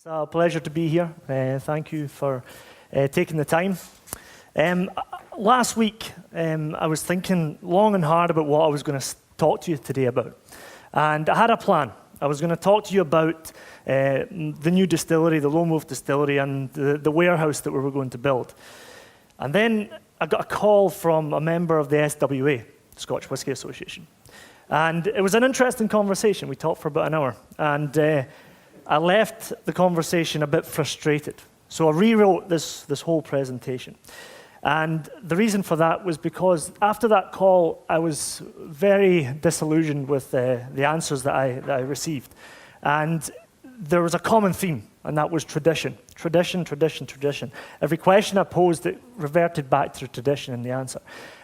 It's a pleasure to be here. Thank you for taking the time. Last week, I was thinking long and hard about what I was going to talk to you today about. And I had a plan. I was going to talk to you about the new distillery, the Lone Wolf Distillery, and the warehouse that we were going to build. And then I got a call from a member of the SWA, Scotch Whisky Association. And it was an interesting conversation. We talked for about an hour. And I left the conversation a bit frustrated. So I rewrote this whole presentation. And the reason for that was because after that call, I was very disillusioned with the answers that I received. And there was a common theme, and that was tradition. Tradition, tradition, tradition. Every question I posed, it reverted back to tradition in the answer.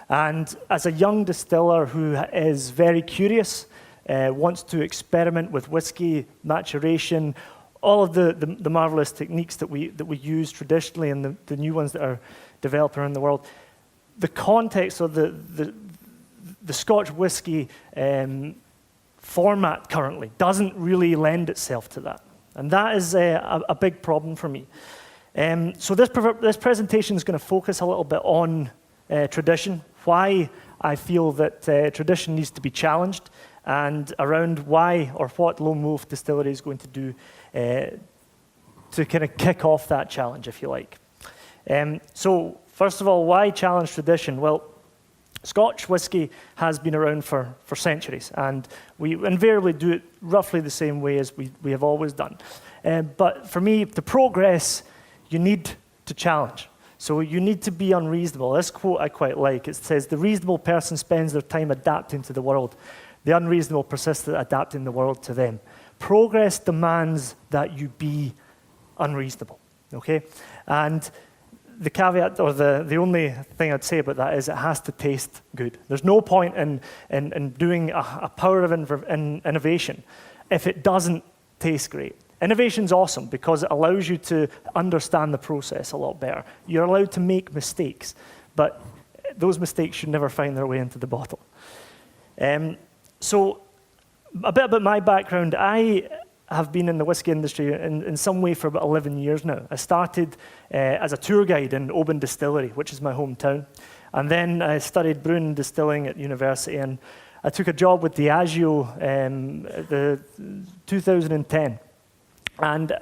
And as a young distiller who is very curious, wants to experiment with whiskey, maturation, all of the marvelous techniques that we use traditionally and the new ones that are developing around the world. The context of the Scotch whisky format currently doesn't really lend itself to that. And that is a big problem for me. So this presentation is going to focus a little bit on tradition, why I feel that tradition needs to be challenged, and around why or what Lone Wolf Distillery is going to do to kind of kick off that challenge, if you like. So first of all, why challenge tradition? Well, Scotch whisky has been around for centuries, and we invariably do it roughly the same way as we have always done. But for me, to progress, you need to challenge. So you need to be unreasonable. This quote I quite like. It says, "The reasonable person spends their time adapting to the world. The unreasonable persist at adapting the world to them." Progress demands that you be unreasonable, okay? And the caveat, or the only thing I'd say about that is it has to taste good. There's no point in doing a power of innovation if it doesn't taste great. Innovation's awesome because it allows you to understand the process a lot better. You're allowed to make mistakes, but those mistakes should never find their way into the bottle. So a bit about my background. I have been in the whiskey industry in some way for about 11 years now. I started as a tour guide in Oban Distillery, which is my hometown. And then I studied brewing and distilling at university, and I took a job with Diageo in 2010. And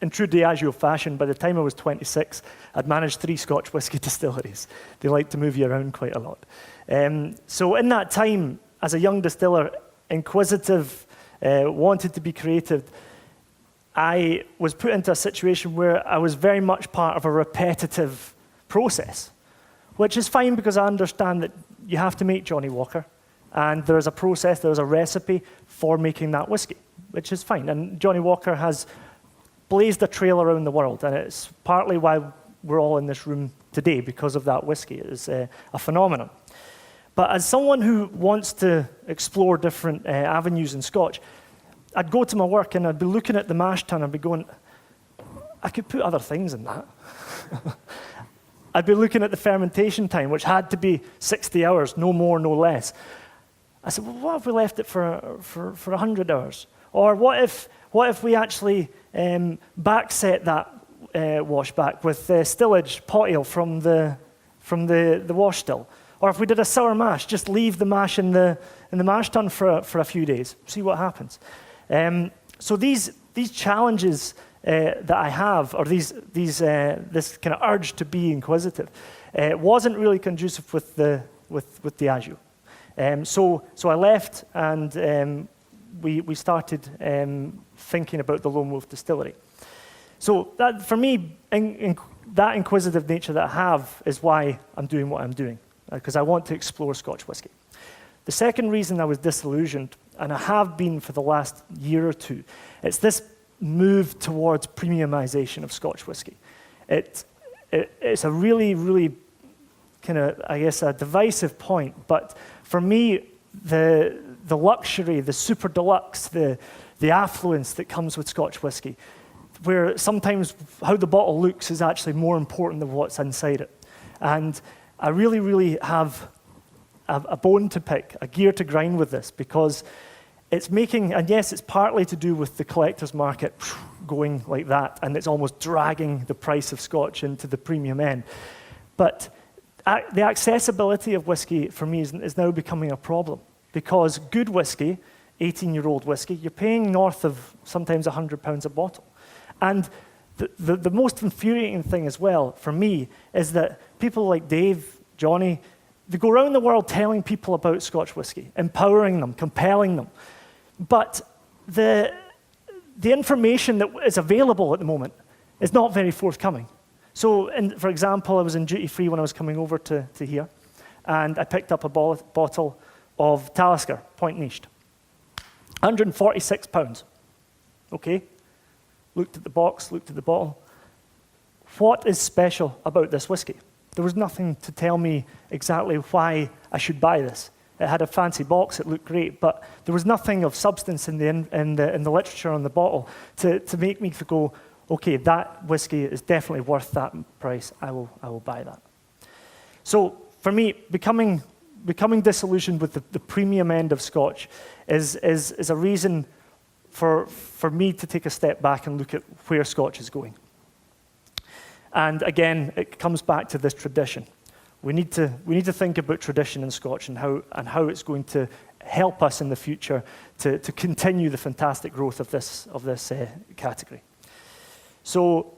in true Diageo fashion, by the time I was 26, I'd managed 3 Scotch whisky distilleries. They like to move you around quite a lot. So in that time, as a young distiller, inquisitive, wanted to be creative, I was put into a situation where I was very much part of a repetitive process, which is fine because I understand that you have to make Johnnie Walker, and there's a process, there's a recipe for making that whiskey, which is fine. And Johnnie Walker has blazed a trail around the world, and it's partly why we're all in this room today, because of that whiskey. It is a phenomenon. But as someone who wants to explore different avenues in Scotch, I'd go to my work and I'd be looking at the mash tun and I'd be going, I could put other things in that. I'd be looking at the fermentation time, which had to be 60 hours, no more, no less. I said, well, what if we left it for 100 hours? Or what if we actually backset that wash back with stillage pot ale from the wash still? Or if we did a sour mash, just leave the mash in the mash tun for a few days, see what happens. So these challenges that I have, or this kind of urge to be inquisitive, wasn't really conducive with Diageo. So I left, and we started thinking about the Lone Wolf Distillery. So that, for me, that inquisitive nature that I have is why I'm doing what I'm doing, because I want to explore Scotch whisky. The second reason I was disillusioned, and I have been for the last year or two, it's this move towards premiumization of Scotch whisky. It's a really, really kind of, I guess, a divisive point, but for me, the luxury, the super deluxe, the affluence that comes with Scotch whisky, where sometimes how the bottle looks is actually more important than what's inside it. And I really, really have a bone to pick, a gear to grind with this, because it's making, and yes, it's partly to do with the collector's market going like that, and it's almost dragging the price of Scotch into the premium end. But the accessibility of whiskey, for me, is now becoming a problem, because good whiskey, 18-year-old whiskey, you're paying north of sometimes £100 a bottle. And the most infuriating thing as well, for me, is that people like Dave, Johnny, they go around the world telling people about Scotch whiskey, empowering them, compelling them. But the information that is available at the moment is not very forthcoming. So, for example, I was in duty-free when I was coming over to here, and I picked up a bottle of Talisker, Point Niched. £146. Okay? Looked at the box, looked at the bottle. What is special about this whiskey? There was nothing to tell me exactly why I should buy this. It had a fancy box, it looked great, but there was nothing of substance in the literature on the bottle to make me go, okay, that whiskey is definitely worth that price. I will buy that. So for me, becoming disillusioned with the premium end of Scotch is a reason for me to take a step back and look at where Scotch is going. And again, it comes back to this tradition. We need to think about tradition in Scotch and how it's going to help us in the future to continue the fantastic growth of this category. So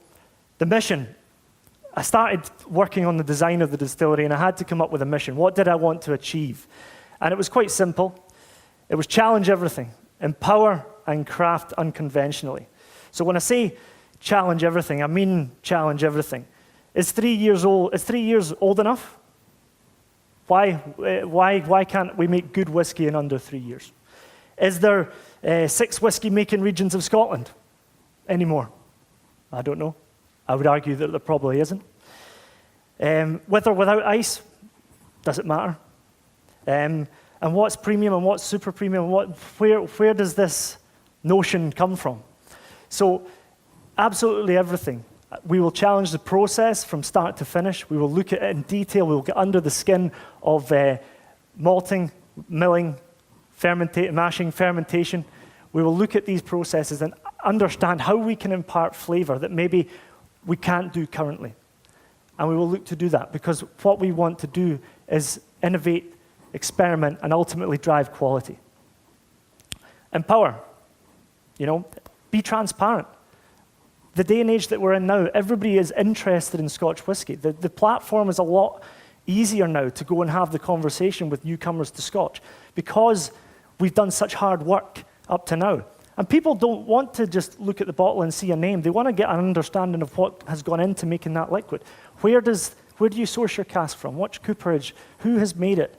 the mission, I started working on the design of the distillery, and I had to come up with a mission. What did I want to achieve? And it was quite simple. It was challenge everything, empower and craft unconventionally. So when I say challenge everything, I mean challenge everything. Is 3 years old enough? Why can't we make good whiskey in under 3 years? Is there 6 whiskey-making regions of Scotland anymore? I don't know. I would argue that there probably isn't. With or without ice, does it matter? And what's premium and what's super premium? Where does this notion come from? So absolutely everything. We will challenge the process from start to finish. We will look at it in detail. We will get under the skin of malting, milling, mashing, fermentation. We will look at these processes and understand how we can impart flavor that maybe we can't do currently. And we will look to do that, because what we want to do is innovate, experiment, and ultimately drive quality. Empower. Be transparent. The day and age that we're in now, everybody is interested in Scotch whiskey. The platform is a lot easier now to go and have the conversation with newcomers to Scotch, because we've done such hard work up to now. And people don't want to just look at the bottle and see a name. They want to get an understanding of what has gone into making that liquid. Where do you source your cask from? What cooperage? Who has made it?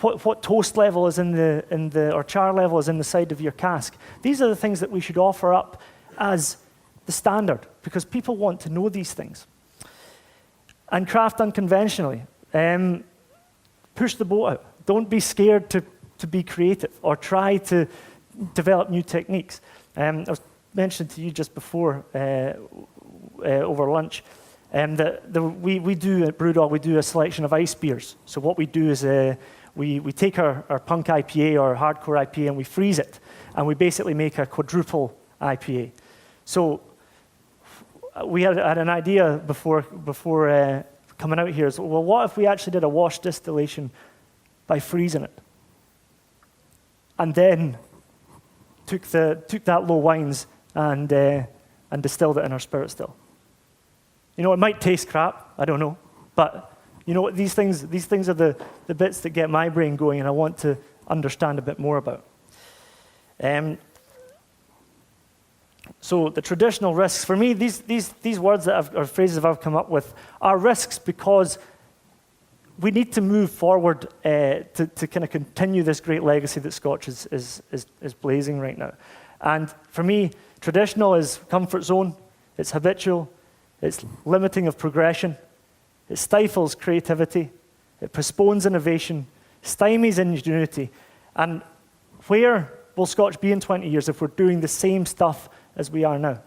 What toast level is or char level is in the side of your cask? These are the things that we should offer up as the standard, because people want to know these things. And craft unconventionally. Push the boat out. Don't be scared to be creative or try to develop new techniques. I was mentioning to you just before over lunch that we do at Brewdog, we do a selection of ice beers. So what we do is we take our punk IPA or hardcore IPA and we freeze it, and we basically make a quadruple IPA. So we had an idea before coming out here. So, well, what if we actually did a wash distillation by freezing it, and then took that low wines and distilled it in our spirit still? It might taste crap, I don't know, but you know what? These things are the bits that get my brain going, and I want to understand a bit more about. So the traditional risks, for me, these words or phrases that I've come up with are risks, because we need to move forward to kind of continue this great legacy that Scotch is blazing right now. And for me, traditional is comfort zone, it's habitual, it's limiting of progression, it stifles creativity, it postpones innovation, stymies ingenuity. And where will Scotch be in 20 years if we're doing the same stuff as we are now?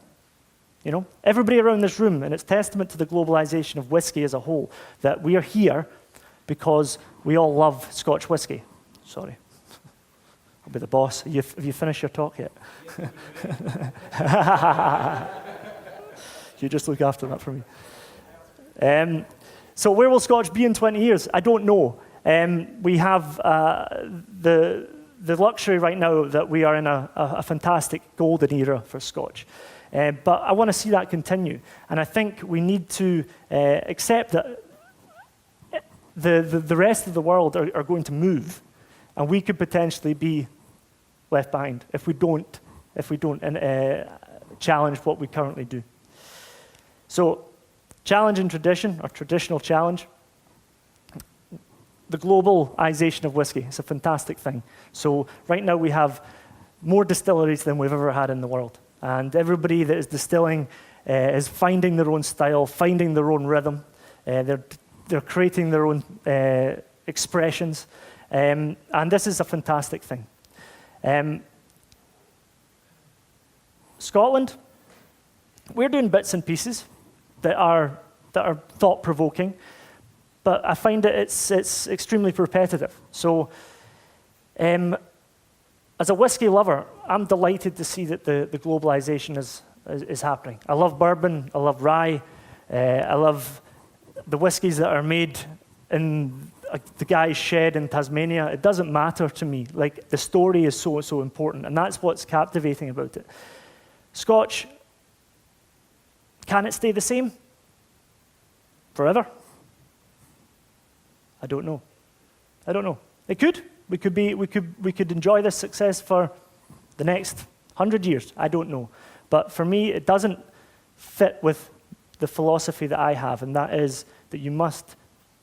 Everybody around this room, and it's testament to the globalization of whiskey as a whole, that we are here because we all love Scotch whiskey. Sorry. I'll be the boss. Have you finished your talk yet? You just look after that for me. So where will Scotch be in 20 years? I don't know. We have the luxury right now that we are in a fantastic golden era for Scotch. But I want to see that continue. And I think we need to accept that the rest of the world are going to move. And we could potentially be left behind if we don't challenge what we currently do. So, challenge and tradition, or traditional challenge. The globalization of whiskey is a fantastic thing. So right now we have more distilleries than we've ever had in the world. And everybody that is distilling is finding their own style, finding their own rhythm. They're creating their own expressions. And this is a fantastic thing. Scotland, we're doing bits and pieces that are thought-provoking, but I find that it's extremely repetitive. So, as a whiskey lover, I'm delighted to see that the globalization is happening. I love bourbon, I love rye, I love the whiskies that are made in the guy's shed in Tasmania. It doesn't matter to me. Like, the story is so important, and that's what's captivating about it. Scotch, can it stay the same forever? I don't know. It could. We could enjoy this success for the next 100 years. I don't know. But for me, it doesn't fit with the philosophy that I have, and that is that you must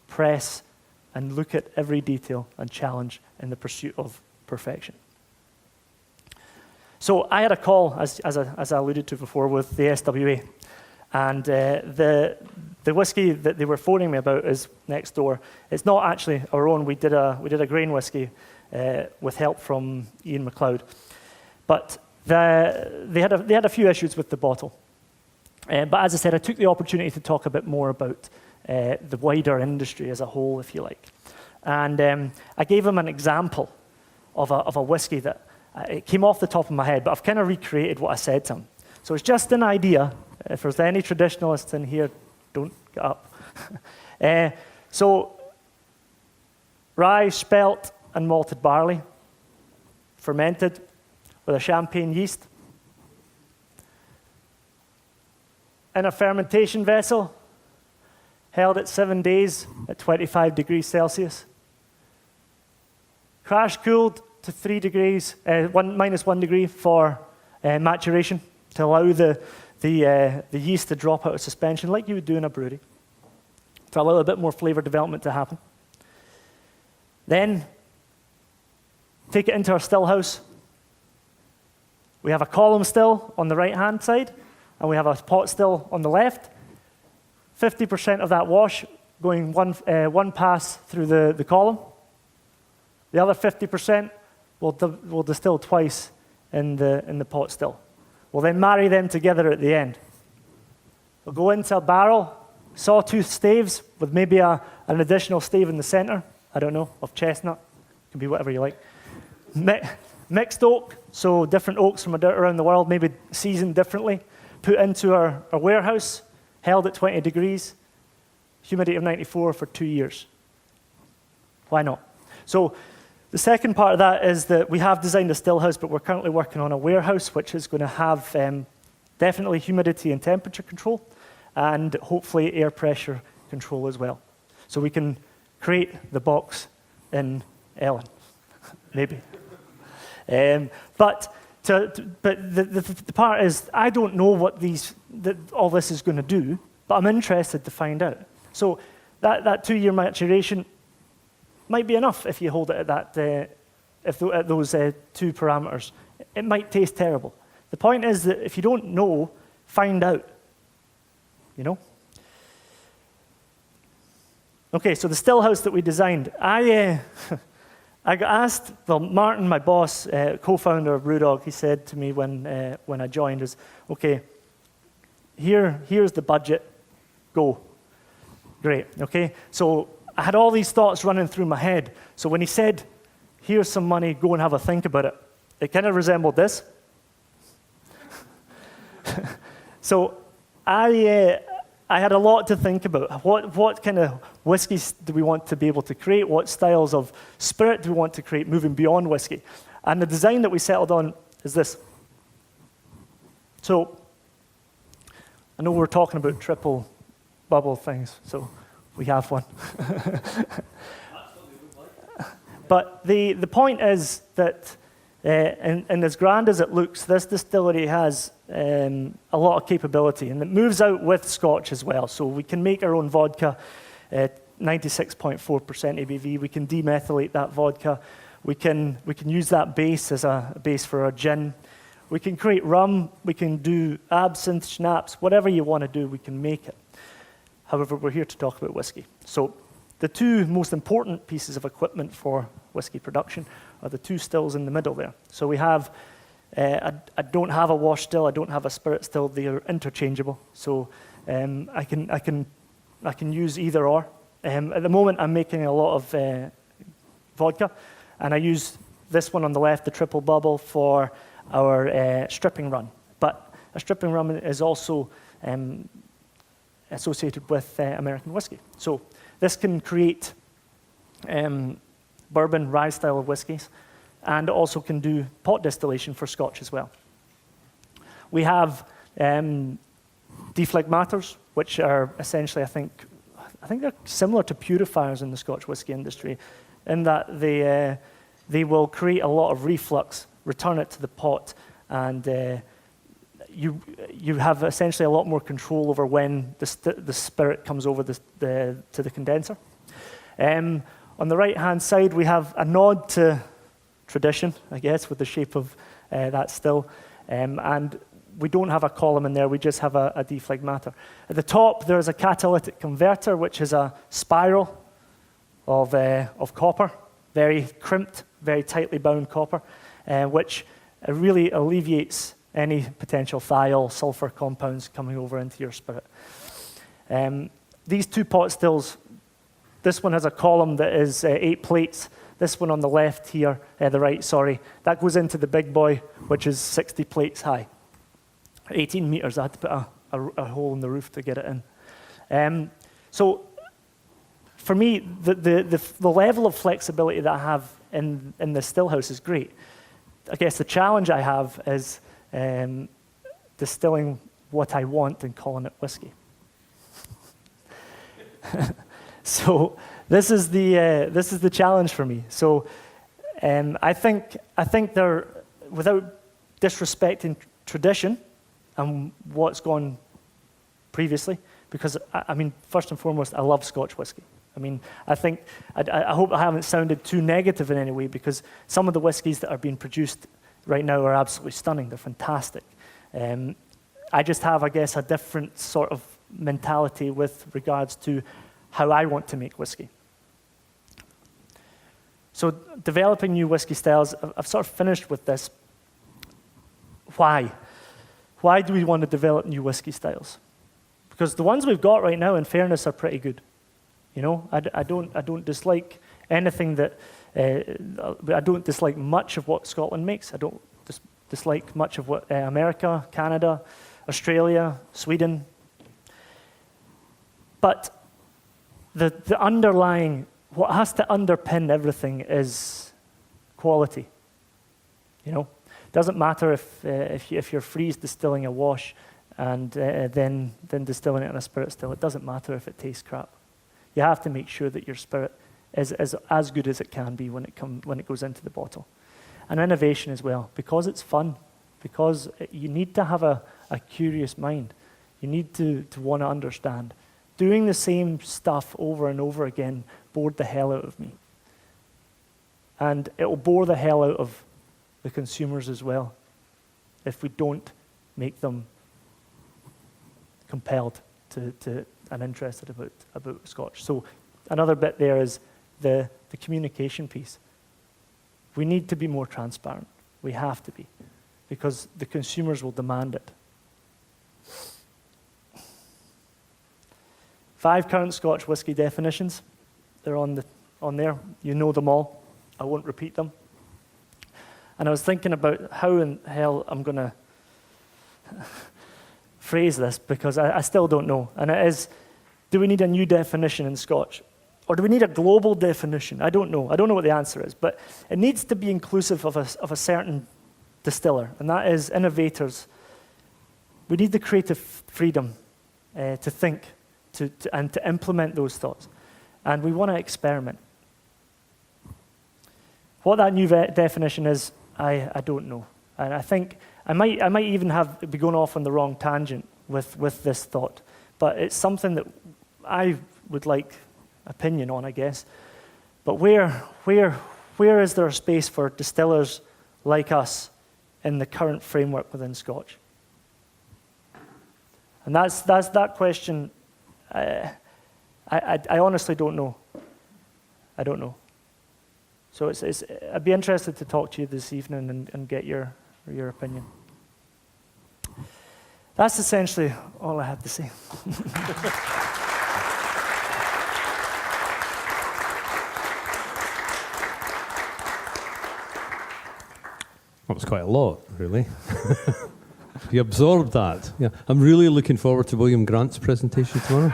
press and look at every detail and challenge in the pursuit of perfection. So I had a call, as I alluded to before, with the SWA. And the whiskey that they were phoning me about is next door. It's not actually our own. We did a grain whiskey with help from Ian MacLeod, but they had a few issues with the bottle. But as I said, I took the opportunity to talk a bit more about the wider industry as a whole, if you like. And I gave him an example of a whiskey that it came off the top of my head, but I've kind of recreated what I said to him. So it's just an idea. If there's any traditionalists in here, don't get up. So rye, spelt, and malted barley, fermented with a champagne yeast. In a fermentation vessel, held at 7 days at 25 degrees Celsius. Crash cooled to 3 degrees, minus 1 degree for maturation to allow the yeast to drop out of suspension like you would do in a brewery, to allow a bit more flavor development to happen. Then, take it into our still house. We have a column still on the right-hand side, and we have a pot still on the left. 50% of that wash going one pass through the column. The other 50% will distill twice in the pot still. We'll then marry them together at the end. We'll go into a barrel, sawtooth staves with maybe an additional stave in the center, I don't know, of chestnut. It can be whatever you like. Mixed oak, so different oaks from around the world, maybe seasoned differently, put into our warehouse, held at 20 degrees, humidity of 94 for 2 years. Why not? So the second part of that is that we have designed a still house, but we're currently working on a warehouse, which is going to have definitely humidity and temperature control, and hopefully air pressure control as well. So we can create the box in Ellen, maybe. But the part is, I don't know what all this is going to do, but I'm interested to find out. So that 2-year maturation might be enough if you hold it at at those 2 parameters. It might taste terrible. The point is that if you don't know, find out. You know? Okay, so the still house that we designed, I got asked, well, Martin, my boss, co-founder of Brewdog, he said to me when I joined is, okay, here's the budget, go. Great, okay? So I had all these thoughts running through my head. So when he said, here's some money, go and have a think about it. It kind of resembled this. So I had a lot to think about. What kind of whiskies do we want to be able to create? What styles of spirit do we want to create moving beyond whiskey? And the design that we settled on is this. So I know we're talking about triple bubble things, so we have one. But the point is that, and as grand as it looks, this distillery has a lot of capability, and it moves out with Scotch as well. So we can make our own vodka, 96.4% ABV. We can demethylate that vodka. We can use that base as a base for our gin. We can create rum. We can do absinthe, schnapps, whatever you want to do, we can make it. However, we're here to talk about whiskey. So the two most important pieces of equipment for whiskey production are the two stills in the middle there. So we have, I don't have a wash still, I don't have a spirit still, they are interchangeable. So I can use either or. At the moment, I'm making a lot of vodka, and I use this one on the left, the triple bubble, for our stripping run. But a stripping run is also associated with American whiskey. So this can create bourbon, rye style of whiskies, and also can do pot distillation for Scotch as well. We have dephlegmators, which are essentially, I think they're similar to purifiers in the Scotch whiskey industry, in that they will create a lot of reflux, return it to the pot, and you have essentially a lot more control over when the spirit comes over to the condenser. On the right-hand side, we have a nod to tradition, I guess, with the shape of that still. And we don't have a column in there, we just have a dephlegmator. At the top, there's a catalytic converter, which is a spiral of copper, very crimped, very tightly bound copper, which really alleviates any potential thiol, sulfur compounds coming over into your spirit. These two pot stills, this one has a column that is 8 plates. This one on the left here, the right, sorry, that goes into the big boy, which is 60 plates high. 18 meters, I had to put a hole in the roof to get it in. So for me, the level of flexibility that I have in the still house is great. I guess the challenge I have is distilling what I want and calling it whiskey. So this is the challenge for me. So I think they're, without disrespecting tradition and what's gone previously, because I mean, first and foremost, I love Scotch whiskey. I mean, I hope I haven't sounded too negative in any way, because some of the whiskies that are being produced right now are absolutely stunning. They're fantastic. I just have, I guess, a different sort of mentality with regards to how I want to make whiskey. So developing new whiskey styles, I've sort of finished with this. Why? Why do we want to develop new whiskey styles? Because the ones we've got right now, in fairness, are pretty good. You know, I don't dislike anything that, I don't dislike much of what Scotland makes. I don't dislike much of what America, Canada, Australia, Sweden. But the underlying, what has to underpin everything is quality. You know, it doesn't matter if you're freeze distilling a wash and then distilling it in a spirit still. It doesn't matter if it tastes crap. You have to make sure that your spirit is as good as it can be when it goes into the bottle. And innovation as well, because it's fun, because you need to have a curious mind. You need to want to understand. Doing the same stuff over and over again bored the hell out of me. And it will bore the hell out of the consumers as well if we don't make them compelled to and interested about Scotch. So another bit there is the communication piece. We need to be more transparent. We have to be, because the consumers will demand it. 5 current Scotch whisky definitions. They're on there. You know them all. I won't repeat them. And I was thinking about how in hell I'm going to phrase this, because I still don't know. And it is, do we need a new definition in Scotch? Or do we need a global definition? I don't know. I don't know what the answer is. But it needs to be inclusive of a certain distiller, and that is innovators. We need the creative freedom to think and to implement those thoughts. And we want to experiment. What that new definition is, I don't know. And I think I might even be going off on the wrong tangent with this thought. But it's something that I would like opinion on, I guess. But where is there a space for distillers like us in the current framework within Scotch? And that's that question. I honestly don't know. I don't know. So I'd be interested to talk to you this evening and get your opinion. That's essentially all I had to say. That was quite a lot, really. You absorbed that. Yeah, I'm really looking forward to William Grant's presentation tomorrow.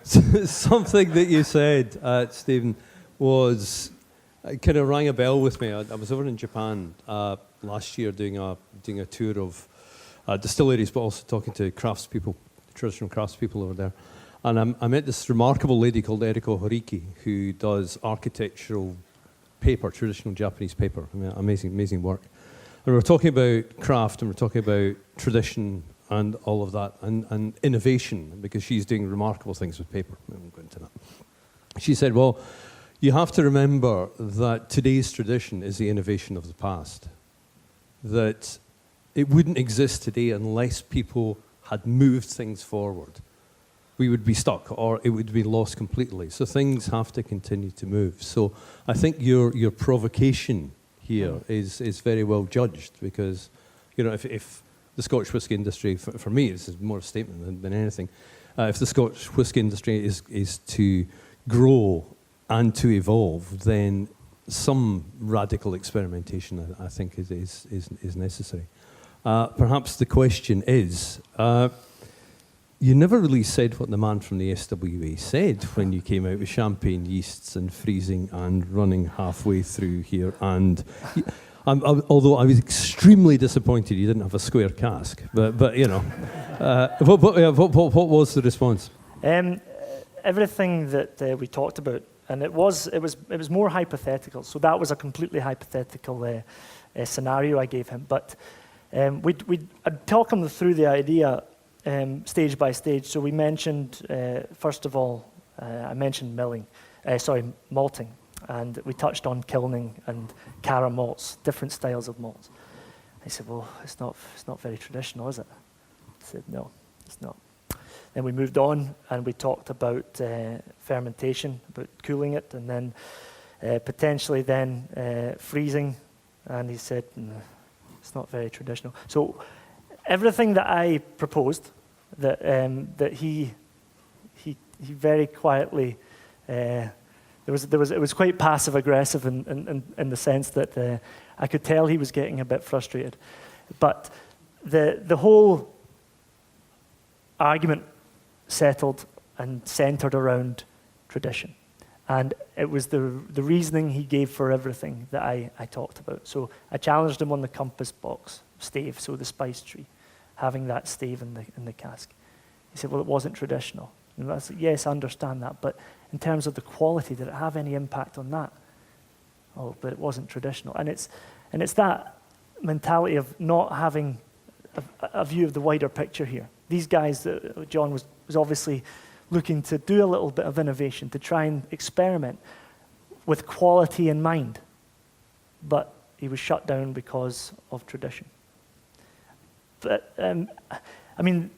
Something that you said, Stephen, was kind of rang a bell with me. I was over in Japan last year doing a tour of distilleries, but also talking to craftspeople, traditional craftspeople over there. And I met this remarkable lady called Eriko Horiki, who does architectural paper, traditional Japanese paper. I mean, amazing work. And we're talking about craft, and we're talking about tradition and all of that, and innovation, because she's doing remarkable things with paper. I won't go into that. She said, well, you have to remember that today's tradition is the innovation of the past. That it wouldn't exist today unless people had moved things forward. We would be stuck, or it would be lost completely. So things have to continue to move. So I think your provocation here is very well judged, because, you know, if the Scotch whisky industry, for me, this is more a statement than anything, if the Scotch whisky industry is to grow and to evolve, then some radical experimentation, I think, is necessary. Perhaps the question is, you never really said what the man from the SWA said when you came out with champagne yeasts and freezing and running halfway through here. And although I was extremely disappointed you didn't have a square cask, but you know, what was the response? Everything that we talked about, and it was more hypothetical. So that was a completely hypothetical scenario I gave him. But I'd talk him through the idea. Stage by stage. So we mentioned, first of all, I mentioned malting, and we touched on kilning and cara malts, different styles of malts. I said, well, it's not very traditional, is it? I said, no, it's not. Then we moved on and we talked about fermentation, about cooling it, and then potentially then freezing, and he said, no, it's not very traditional. So everything that I proposed, that he very quietly, it was quite passive aggressive in the sense that I could tell he was getting a bit frustrated. But the whole argument settled and centered around tradition, and it was the reasoning he gave for everything that I talked about. So I challenged him on the compass box stave, so the spice tree, having that stave in the cask. He said, well, it wasn't traditional. And I said, yes, I understand that, but in terms of the quality, did it have any impact on that? Oh, but it wasn't traditional. And it's that mentality of not having a view of the wider picture here. These guys, John was obviously looking to do a little bit of innovation, to try and experiment with quality in mind, but he was shut down because of tradition. But, I mean,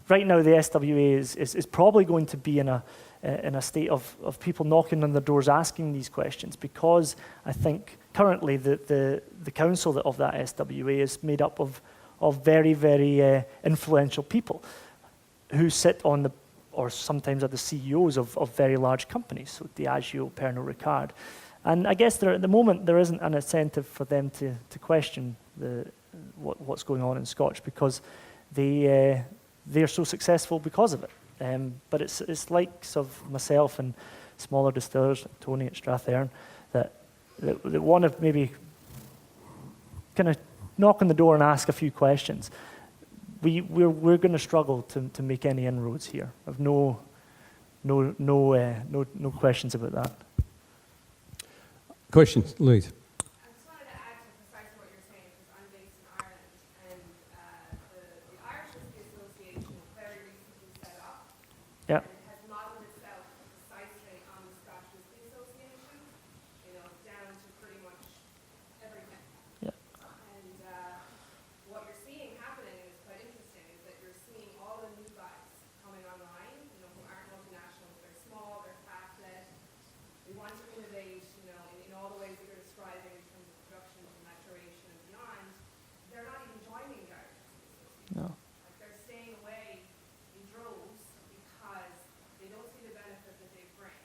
right now the SWA is probably going to be in a state of people knocking on the doors asking these questions, because I think currently the council of that SWA is made up of very, very influential people. who sit on the, or sometimes are the CEOs of very large companies, so Diageo, Pernod Ricard. And I guess at the moment there isn't an incentive for them to question what's going on in Scotch, because they're so successful because of it. But it's likes of myself and smaller distillers, like Tony at Strathearn, that want to maybe kind of knock on the door and ask a few questions. We're going to struggle to make any inroads here. I've no questions about that. Questions, Louise? I just wanted to add to precisely what you're saying, because I'm based in Ireland, and the Irish Whisky Association was very recently set up. Yeah. And it has modeled itself precisely on the Scotch Whisky Association, down to pretty much everything. Yeah. And what you're seeing happening is quite interesting, is that you're seeing all the new guys coming online, who aren't multinationals. They're small, they're fast-led. They want to innovate, in all the ways that you're describing in terms of production and maturation and beyond. They're not even joining the Irish Whisky Association. No. Like, they're staying away in droves because they don't see the benefit that they bring.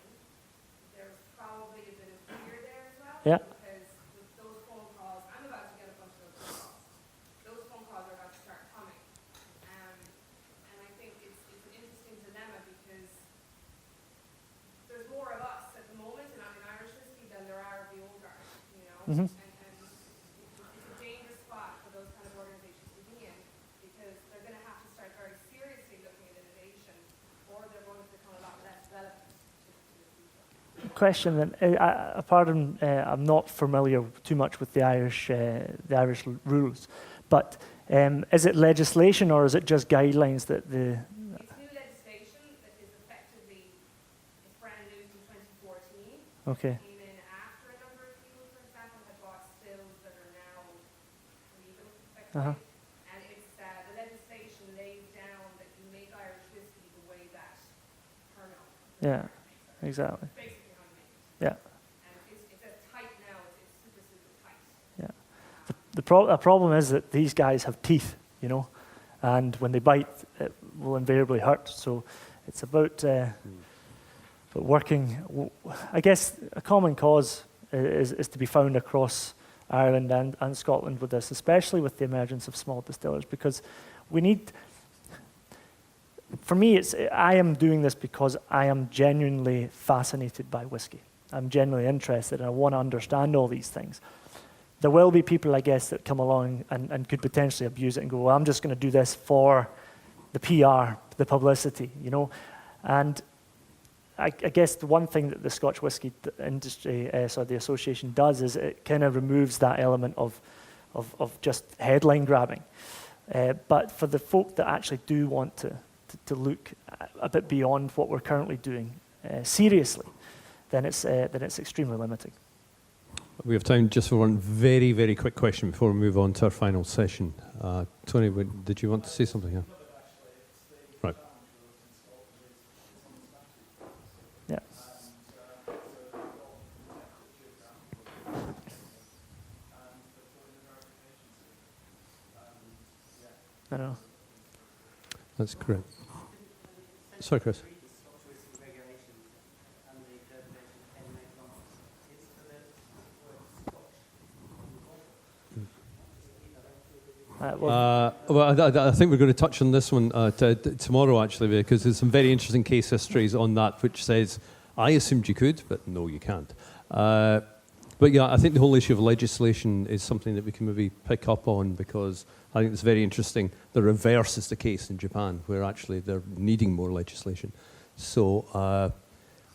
There's probably a bit of fear there as well. Yeah. Because with those phone calls, I'm about to get a bunch of those phone calls. Those phone calls are about to start coming. And I think it's an interesting dilemma, because there's more of us at the moment in Irish whiskey than there are of the old guard, Mhm. And it's a dangerous spot for those kind of organizations to be in, because they're going to have to start very seriously looking at innovation, or they're going to become a lot less relevant to the future. Question then. Pardon, I'm not familiar too much with the Irish rules, but is it legislation or is it just guidelines that the? It's new legislation that is effectively, it's brand new from 2014. Okay. Came in after a number of people, for example, had bought stills that are now legal, effectively. And it's the legislation lays down that you make Irish whiskey the way that Pernod Yeah. makes it. Exactly. Basically how you make it. Yeah. And it's as tight now, it's super, super tight. Yeah. The problem is that these guys have teeth, and when they bite, it will invariably hurt. So it's about working. I guess a common cause is to be found across Ireland and Scotland with this, especially with the emergence of small distillers, because we need. For me, I am doing this because I am genuinely fascinated by whiskey. I'm genuinely interested, and I want to understand all these things. There will be people, I guess, that come along and could potentially abuse it and go, well, I'm just going to do this for the PR, the publicity, And I guess the one thing that the Scotch whisky industry, the association does, is it kind of removes that element of just headline grabbing. But for the folk that actually do want to look a bit beyond what we're currently doing seriously, then it's extremely limiting. We have time just for one very, very quick question before we move on to our final session. Tony, did you want to say something here? Right. Yeah. I know. That's correct. Sorry, Chris. Well, I think we're going to touch on this one tomorrow, actually, because there's some very interesting case histories on that, which says, I assumed you could, but no, you can't. But yeah, I think the whole issue of legislation is something that we can maybe pick up on, because I think it's very interesting. The reverse is the case in Japan, where actually they're needing more legislation. So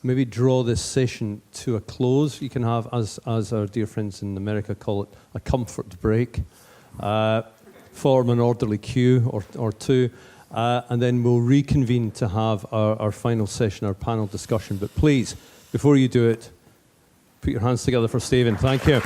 maybe draw this session to a close. You can have, as our dear friends in America call it, a comfort break. Form an orderly queue or two, and then we'll reconvene to have our final session, our panel discussion. But please, before you do it, put your hands together for Stephen. Thank you.